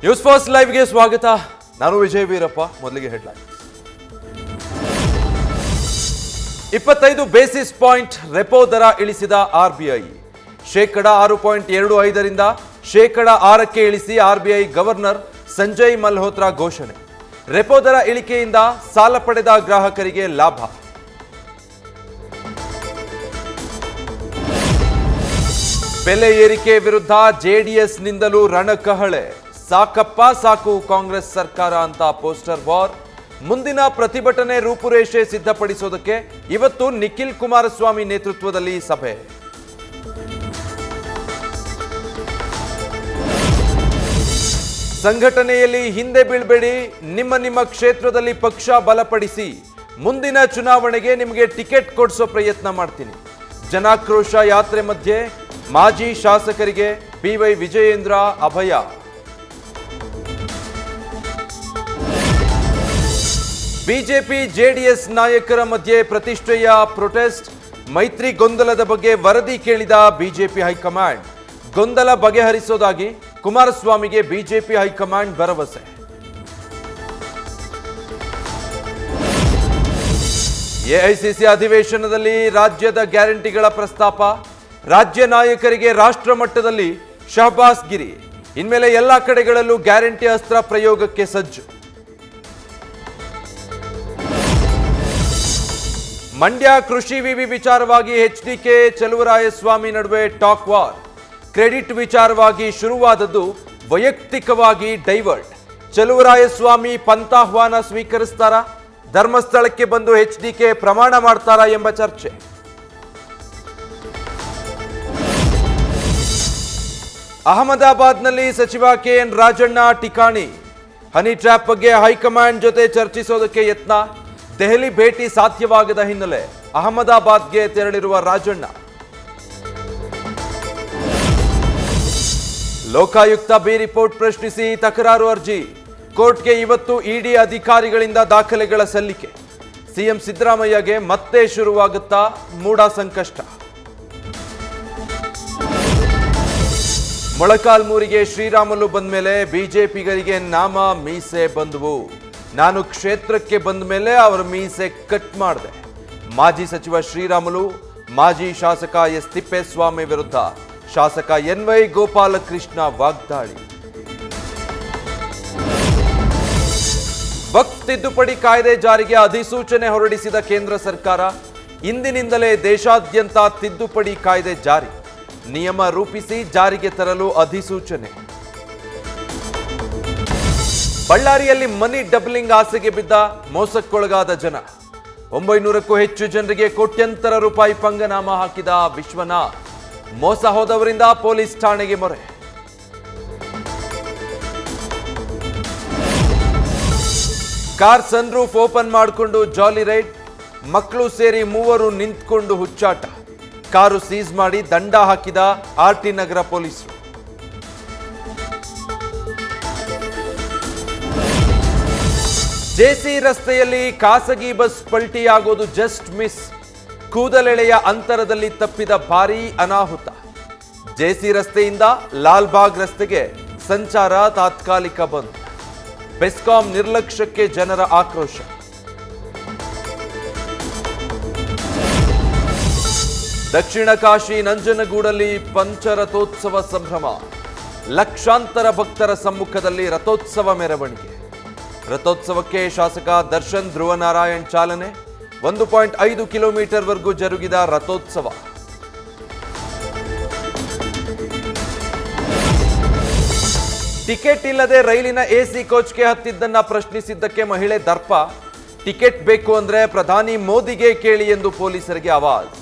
News first ಲೈವ್ಗೆ ಸ್ವಾಗತ. ನಾನು ವಿಜಯ್ ವೀರಪ್ಪ. ಮೊದಲಿಗೆ ಹೆಡ್ಲೈನ್ಸ್. 25 ಬೇಸಿಸ್ ಪಾಯಿಂಟ್ ರೆಪೋ ದರ ಇಳಿಸಿದ ಆರ್ಬಿಐ. ಶೇಕಡ 6.25ರಿಂದ ಶೇಕಡ 6ಕ್ಕೆ ಇಳಿಸಿ ಆರ್ಬಿಐ ಗವರ್ನರ್ ಸಂಜಯ್ ಮಲ್ಹೋತ್ರಾ ಘೋಷಣೆ. ರೆಪೋ ದರ ಇಳಿಕೆಯಿಂದ ಸಾಲ ಪಡೆದ ಗ್ರಾಹಕರಿಗೆ ಲಾಭ. ಬೆಲೆ ಏರಿಕೆ ವಿರುದ್ಧ ಜೆಡಿಎಸ್ನಿಂದಲೂ ರಣಕಹಳೆ. ಸಾಕಪ್ಪ ಸಾಕು ಕಾಂಗ್ರೆಸ್ ಸರ್ಕಾರ ಅಂತ ಪೋಸ್ಟರ್ ವಾರ್. ಮುಂದಿನ ಪ್ರತಿಭಟನೆ ರೂಪುರೇಷೆ ಸಿದ್ಧಪಡಿಸೋದಕ್ಕೆ ಇವತ್ತು ನಿಖಿಲ್ ಕುಮಾರಸ್ವಾಮಿ ನೇತೃತ್ವದಲ್ಲಿ ಸಭೆ. ಸಂಘಟನೆಯಲ್ಲಿ ಹಿಂದೆ ಬೀಳ್ಬೇಡಿ, ನಿಮ್ಮ ಕ್ಷೇತ್ರದಲ್ಲಿ ಪಕ್ಷ ಬಲಪಡಿಸಿ, ಮುಂದಿನ ಚುನಾವಣೆಗೆ ನಿಮಗೆ ಟಿಕೆಟ್ ಕೊಡಿಸೋ ಪ್ರಯತ್ನ ಮಾಡ್ತೀನಿ. ಜನಾಕ್ರೋಶ ಯಾತ್ರೆ ಮಧ್ಯೆ ಮಾಜಿ ಶಾಸಕರಿಗೆ ಬಿವೈ ವಿಜಯೇಂದ್ರ ಅಭಯ. ಬಿಜೆಪಿ ಜೆಡಿಎಸ್ ನಾಯಕರ ಮಧ್ಯೆ ಪ್ರತಿಷ್ಠೆಯ ಪ್ರೊಟೆಸ್ಟ್. ಮೈತ್ರಿ ಗೊಂದಲದ ಬಗ್ಗೆ ವರದಿ ಕೇಳಿದ ಬಿಜೆಪಿ ಹೈಕಮಾಂಡ್. ಗೊಂದಲ ಬಗೆಹರಿಸೋದಾಗಿ ಕುಮಾರಸ್ವಾಮಿಗೆ ಬಿಜೆಪಿ ಹೈಕಮಾಂಡ್ ಭರವಸೆ. ಎಐಸಿಸಿ ಅಧಿವೇಶನದಲ್ಲಿ ರಾಜ್ಯದ ಗ್ಯಾರಂಟಿಗಳ ಪ್ರಸ್ತಾಪ. ರಾಜ್ಯ ನಾಯಕರಿಗೆ ರಾಷ್ಟ್ರ ಮಟ್ಟದಲ್ಲಿ ಶಹಬಾಸ್ ಗಿರಿ. ಇನ್ಮೇಲೆ ಎಲ್ಲ ಕಡೆಗಳಲ್ಲೂ ಗ್ಯಾರಂಟಿ ಅಸ್ತ್ರ ಪ್ರಯೋಗಕ್ಕೆ ಸಜ್ಜು. ಮಂಡ್ಯ ಕೃಷಿ ವಿವಿ ವಿಚಾರವಾಗಿ ಎಚ್ಡಿಕೆ ಚಲುವರಾಯಸ್ವಾಮಿ ನಡುವೆ ಟಾಕ್ ವಾರ್. ಕ್ರೆಡಿಟ್ ವಿಚಾರವಾಗಿ ಶುರುವಾದದ್ದು ವೈಯಕ್ತಿಕವಾಗಿ ಡೈವರ್ಟ್. ಚಲುವರಾಯಸ್ವಾಮಿ ಪಂಥಾಹ್ವಾನ ಸ್ವೀಕರಿಸ್ತಾರಾ, ಧರ್ಮಸ್ಥಳಕ್ಕೆ ಬಂದು ಎಚ್ಡಿಕೆ ಪ್ರಮಾಣ ಮಾಡ್ತಾರಾ ಎಂಬ ಚರ್ಚೆ. ಅಹಮದಾಬಾದ್ನಲ್ಲಿ ಸಚಿವ ಕೆಎನ್ ರಾಜಣ್ಣ ಠಿಕಾಣಿ. ಹನಿ ಟ್ರ್ಯಾಪ್ ಬಗ್ಗೆ ಹೈಕಮಾಂಡ್ ಜೊತೆ ಚರ್ಚಿಸೋದಕ್ಕೆ ಯತ್ನ. ದೆಹಲಿ ಭೇಟಿ ಸಾಧ್ಯವಾಗದ ಹಿನ್ನೆಲೆ ಅಹಮದಾಬಾದ್ಗೆ ತೆರಳಿರುವ ರಾಜಣ್ಣ. ಲೋಕಾಯುಕ್ತ ಬಿ ರಿಪೋರ್ಟ್ ಪ್ರಶ್ನಿಸಿ ತಕರಾರು ಅರ್ಜಿ. ಕೋರ್ಟ್ಗೆ ಇವತ್ತು ಇಡಿ ಅಧಿಕಾರಿಗಳಿಂದ ದಾಖಲೆಗಳ ಸಲ್ಲಿಕೆ. ಸಿಎಂ ಸಿದ್ದರಾಮಯ್ಯಗೆ ಮತ್ತೆ ಶುರುವಾಗುತ್ತಾ ಮೂಡ ಸಂಕಷ್ಟ. ಮೊಳಕಾಲ್ಮೂರಿಗೆ ಶ್ರೀರಾಮುಲು ಬಂದ ಮೇಲೆ ಬಿಜೆಪಿಗರಿಗೆ ನಾಮ ಮೀಸೆ ಬಂದವು. ನಾನು ಕ್ಷೇತ್ರಕ್ಕೆ ಬಂದ ಮೇಲೆ ಅವರ ಮೀಸೆ ಕಟ್ ಮಾಡಿದೆ. ಮಾಜಿ ಸಚಿವ ಶ್ರೀರಾಮುಲು ಮಾಜಿ ಶಾಸಕ ಎಸ್ ತಿಪ್ಪೇಸ್ವಾಮಿ ವಿರುದ್ಧ ಶಾಸಕ ಎನ್ವೈ ಗೋಪಾಲಕೃಷ್ಣ ವಾಗ್ದಾಳಿ. ವಕ್ಫ್ ತಿದ್ದುಪಡಿ ಕಾಯ್ದೆ ಜಾರಿಗೆ ಅಧಿಸೂಚನೆ ಹೊರಡಿಸಿದ ಕೇಂದ್ರ ಸರ್ಕಾರ. ಇಂದಿನಿಂದಲೇ ದೇಶಾದ್ಯಂತ ತಿದ್ದುಪಡಿ ಕಾಯ್ದೆ ಜಾರಿ. ನಿಯಮ ರೂಪಿಸಿ ಜಾರಿಗೆ ತರಲು ಅಧಿಸೂಚನೆ. ಬಳ್ಳಾರಿಯಲ್ಲಿ ಮನಿ ಡಬ್ಲಿಂಗ್ ಆಸೆಗೆ ಬಿದ್ದ ಮೋಸಕ್ಕೊಳಗಾದ ಜನ. 900ಕ್ಕೂ ಹೆಚ್ಚು ಜನರಿಗೆ ಕೋಟ್ಯಂತರ ರೂಪಾಯಿ ಪಂಗನಾಮ ಹಾಕಿದ ವಿಶ್ವನಾಥ್. ಮೋಸ ಹೋದವರಿಂದ ಪೊಲೀಸ್ ಠಾಣೆಗೆ ಮೊರೆ. ಕಾರ್ ಸನ್ ರೂಫ್ ಓಪನ್ ಮಾಡಿಕೊಂಡು ಜಾಲಿ ರೈಡ್. ಮಕ್ಕಳು ಸೇರಿ 3 ನಿಂತ್ಕೊಂಡು ಹುಚ್ಚಾಟ. ಕಾರು ಸೀಸ್ ಮಾಡಿ ದಂಡ ಹಾಕಿದ ಆರ್ಟಿ ನಗರ ಪೊಲೀಸರು. ಜೆಸಿ ರಸ್ತೆಯಲ್ಲಿ ಖಾಸಗಿ ಬಸ್ ಪಲ್ಟಿಯಾಗೋದು ಜಸ್ಟ್ ಮಿಸ್. ಕೂದಲೆಳೆಯ ಅಂತರದಲ್ಲಿ ತಪ್ಪಿದ ಭಾರೀ ಅನಾಹುತ. ಜೆಸಿ ರಸ್ತೆಯಿಂದ ಲಾಲ್ಬಾಗ್ ರಸ್ತೆಗೆ ಸಂಚಾರ ತಾತ್ಕಾಲಿಕ ಬಂದ್. ಬೆಸ್ಕಾಂ ನಿರ್ಲಕ್ಷ್ಯಕ್ಕೆ ಜನರ ಆಕ್ರೋಶ. ದಕ್ಷಿಣ ಕಾಶಿ ನಂಜನಗೂಡಲ್ಲಿ ಪಂಚರಥೋತ್ಸವ ಸಂಭ್ರಮ. ಲಕ್ಷಾಂತರ ಭಕ್ತರ ಸಮ್ಮುಖದಲ್ಲಿ ರಥೋತ್ಸವ ಮೆರವಣಿಗೆ. ರಥೋತ್ಸವಕ್ಕೆ ಶಾಸಕ ದರ್ಶನ್ ಧ್ರುವನಾರಾಯಣ್ ಚಾಲನೆ. 1.5 ಕಿಲೋಮೀಟರ್ವರೆಗೂ ಜರುಗಿದ ರಥೋತ್ಸವ. ಟಿಕೆಟ್ ಇಲ್ಲದೆ ರೈಲಿನ ಎಸಿ ಕೋಚ್ಗೆ ಹತ್ತಿದ್ದನ್ನ ಪ್ರಶ್ನಿಸಿದ್ದಕ್ಕೆ ಮಹಿಳೆ ದರ್ಪ. ಟಿಕೆಟ್ ಬೇಕು ಅಂದ್ರೆ ಪ್ರಧಾನಿ ಮೋದಿಗೆ ಕೇಳಿ ಎಂದು ಪೊಲೀಸರಿಗೆ ಆವಾಜ್.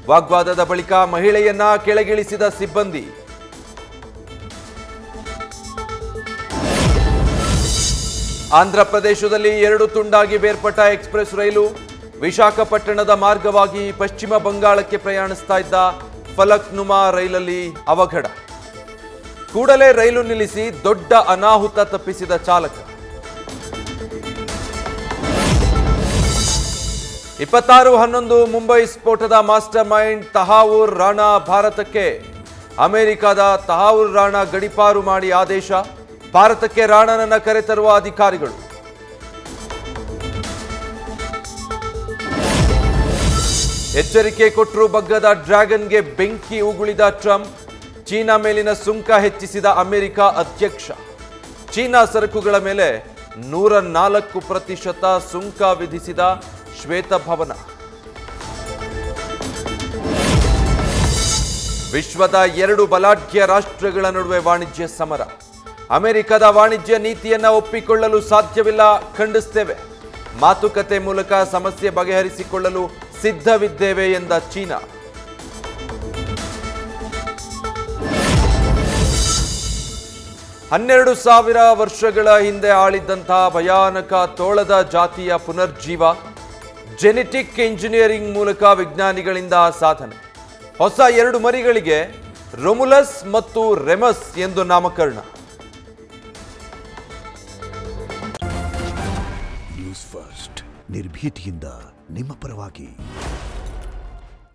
ವಾಗ್ವಾದದ ಬಳಿಕ ಮಹಿಳೆಯನ್ನ ಕೆಳಗಿಳಿಸಿದ ಸಿಬ್ಬಂದಿ. ಆಂಧ್ರ ಪ್ರದೇಶದಲ್ಲಿ 2 ತುಂಡಾಗಿ ಬೇರ್ಪಟ್ಟ ಎಕ್ಸ್ಪ್ರೆಸ್ ರೈಲು. ವಿಶಾಖಪಟ್ಟಣದ ಮಾರ್ಗವಾಗಿ ಪಶ್ಚಿಮ ಬಂಗಾಳಕ್ಕೆ ಪ್ರಯಾಣಿಸ್ತಾ ಇದ್ದ ಫಲಕ್ನುಮಾ ರೈಲಲ್ಲಿ ಅವಘಡ. ಕೂಡಲೇ ರೈಲು ನಿಲ್ಲಿಸಿ ದೊಡ್ಡ ಅನಾಹುತ ತಪ್ಪಿಸಿದ ಚಾಲಕ. 26/11 ಮುಂಬೈ ಸ್ಫೋಟದ ಮಾಸ್ಟರ್ ಮೈಂಡ್ ತಹಾವೂರ್ ರಾಣಾ ಭಾರತಕ್ಕೆ. ಅಮೆರಿಕದ ತಹಾವೂರ್ ರಾಣಾ ಗಡೀಪಾರು ಮಾಡಿ ಆದೇಶ. ಭಾರತಕ್ಕೆ ರಾಣನನ್ನ ಕರೆತರುವ ಅಧಿಕಾರಿಗಳು. ಎಚ್ಚರಿಕೆ ಕೊಟ್ಟರೂ ಬಗ್ಗದ ಡ್ರ್ಯಾಗನ್ಗೆ ಬೆಂಕಿ ಉಗುಳಿದ ಟ್ರಂಪ್. ಚೀನಾ ಮೇಲಿನ ಸುಂಕ ಹೆಚ್ಚಿಸಿದ ಅಮೆರಿಕ ಅಧ್ಯಕ್ಷ. ಚೀನಾ ಸರಕುಗಳ ಮೇಲೆ 104% ಸುಂಕ ವಿಧಿಸಿದ ಶ್ವೇತಭವನ. ವಿಶ್ವದ 2 ಬಲಾಢ್ಯ ರಾಷ್ಟ್ರಗಳ ನಡುವೆ ವಾಣಿಜ್ಯ ಸಮರ. ಅಮೆರಿಕದ ವಾಣಿಜ್ಯ ನೀತಿಯನ್ನ ಒಪ್ಪಿಕೊಳ್ಳಲು ಸಾಧ್ಯವಿಲ್ಲ, ಖಂಡಿಸುತ್ತೇವೆ. ಮಾತುಕತೆ ಮೂಲಕ ಸಮಸ್ಯೆ ಬಗೆಹರಿಸಿಕೊಳ್ಳಲು ಸಿದ್ಧವಿದ್ದೇವೆ ಎಂದ ಚೀನಾ. ಹನ್ನೆರಡು 1000 ವರ್ಷಗಳ ಹಿಂದೆ ಆಳಿದ್ದಂತಹ ಭಯಾನಕ ತೋಳದ ಜಾತಿಯ ಪುನರ್ಜೀವ. ಜೆನೆಟಿಕ್ ಇಂಜಿನಿಯರಿಂಗ್ ಮೂಲಕ ವಿಜ್ಞಾನಿಗಳಿಂದ ಸಾಧನೆ. ಹೊಸ 2 ಮರಿಗಳಿಗೆ ರೊಮುಲಸ್ ಮತ್ತು ರೆಮಸ್ ಎಂದು ನಾಮಕರಣ. ನ್ಯೂಸ್ ಫಸ್ಟ್ ನಿರ್ಭೀತಿಯಿಂದ ನಿಮ್ಮ ಪರವಾಗಿ.